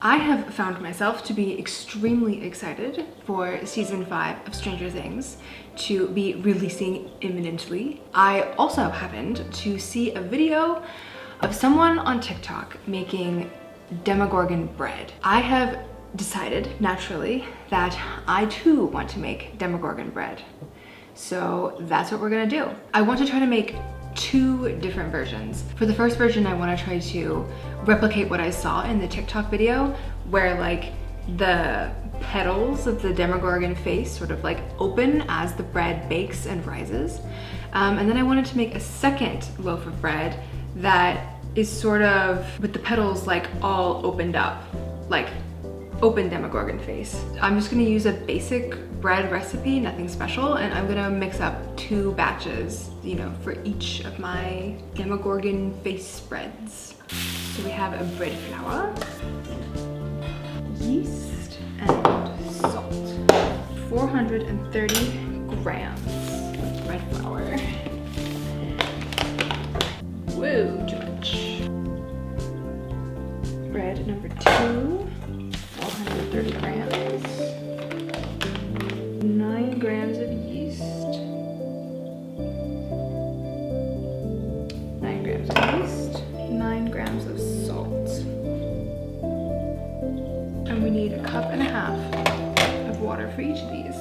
I have found myself to be extremely excited for season 5 of Stranger Things to be releasing imminently. I also happened to see a video of someone on TikTok making Demogorgon bread. I have decided, naturally, that I too want to make Demogorgon bread. So that's what we're gonna do. I want to try to make 2 different versions. For the first version, I want to try to replicate what I saw in the TikTok video, where like the petals of the Demogorgon face sort of like open as the bread bakes and rises. And then I wanted to make a second loaf of bread that is sort of with the petals like all opened up, like open Demogorgon face. I'm just gonna use a basic bread recipe, nothing special, and I'm gonna mix up 2 batches, you know, for each of my Demogorgon face spreads. So we have a bread flour, yeast, and salt. 430 grams of bread flour. Whoa, too much. Bread number 2. 430 grams, 9 grams of yeast, 9 grams of yeast, 9 grams of salt, and we need 1.5 cups of water for each of these.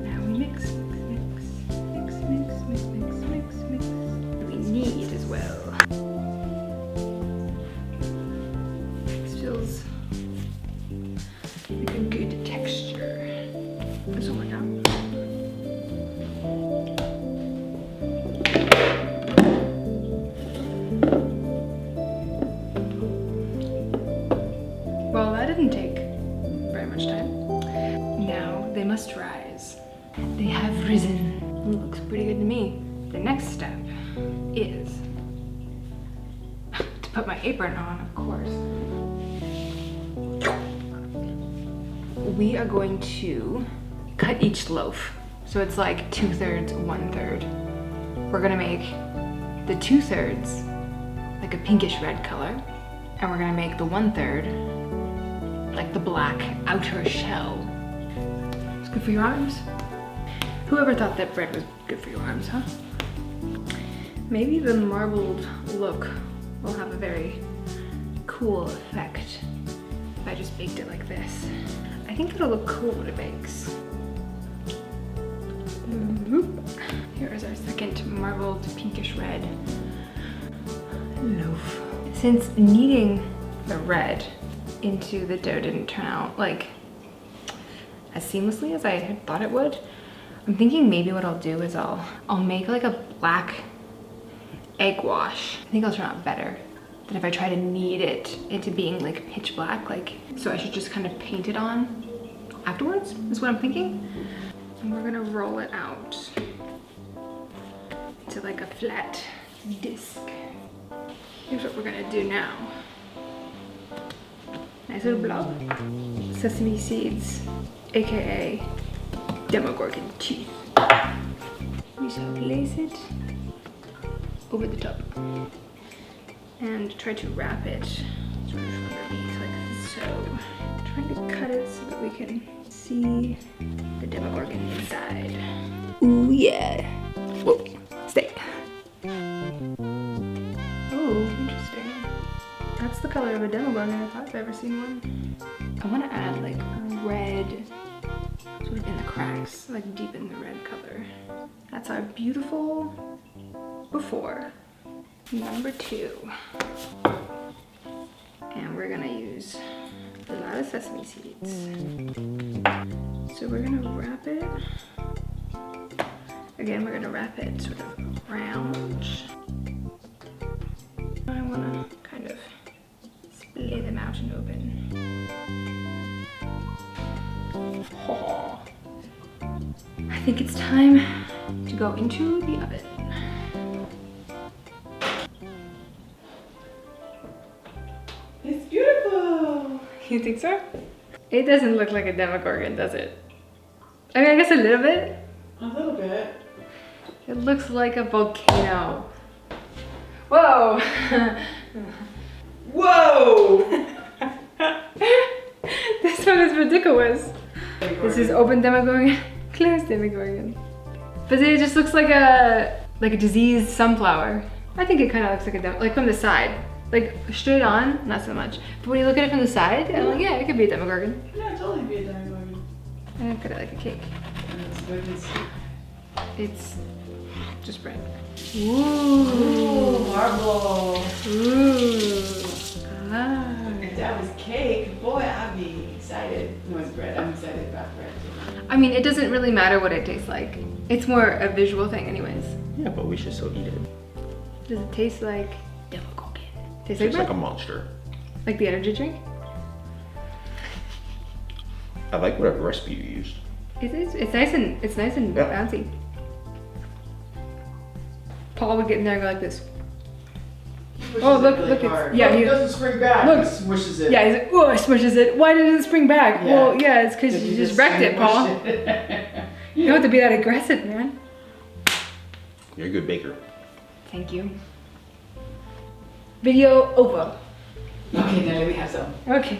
Now we mix. We knead as well. Feels like a good texture. This one now. Well, that didn't take very much time. Now they must rise. They have risen. Looks pretty good to me. The next step is to put my apron on, of course. We are going to cut each loaf. So it's like 2/3, 1/3. We're gonna make the 2/3 like a pinkish red color. And we're gonna make the 1/3 like the black outer shell. It's good for your arms. Whoever thought that bread was good for your arms, huh? Maybe the marbled look will have a very cool effect if I just baked it like this. I think it'll look cool when it bakes. Here is our second marbled pinkish red loaf. Since kneading the red into the dough didn't turn out like as seamlessly as I had thought it would, I'm thinking maybe what I'll do is I'll make like a black egg wash. I think it'll turn out better than if I try to knead it into being like pitch black. Like, so I should just kind of paint it on afterwards, is what I'm thinking. And we're gonna roll it out to like a flat disc. Here's what we're gonna do now. Nice little blob. Sesame seeds, AKA Demogorgon teeth. We shall place it over the top and try to wrap it sort of underneath like so. Trying to cut it so that we can see the Demogorgon inside. Ooh yeah. Whoa, stay. Oh, interesting. That's the color of a Demogorgon if I've ever seen one. I want to add like red sort of in the cracks, like deep in the red color. That's our beautiful before. Number 2. And we're gonna use a lot of sesame seeds. So we're gonna wrap it. Again, we're gonna wrap it sort of round. I wanna kind of split them out and open. Oh. I think it's time to go into the oven. It's beautiful. You think so? It doesn't look like a Demogorgon, does it? I mean, I guess a little bit. A little bit. It looks like a volcano. Whoa! Whoa! This one is ridiculous. This is open Demogorgon, closed Demogorgon. But it just looks like a diseased sunflower. I think it kind of looks like a like from the side. Like straight on, not so much. But when you look at it from the side, I'm like, yeah, it could be a Demogorgon. Yeah, totally be a Demogorgon. And I put it like a cake. It's just bread. Ooh. Marble. Ooh. Ah. If that was cake, boy, I'd be excited. No, it's bread. I'm excited about bread too. I mean, it doesn't really matter what it tastes like. It's more a visual thing anyways. Yeah, but we should still eat it. Does it taste like Demogorgon? Tastes Tastes like like a monster. Like the energy drink? I like whatever recipe you used. It's nice and Yeah. bouncy. Paul would get in there and go like this. Oh, look, look, it's, yeah, he doesn't spring back. Look. He smushes it. Yeah, he's like, oh, it smushes it. Why didn't it spring back? Yeah. Well, yeah, it's because you just wrecked it, Paul. You don't have to be that aggressive, man. You're a good baker. Thank you. Video over. Okay, now let me have some. Okay.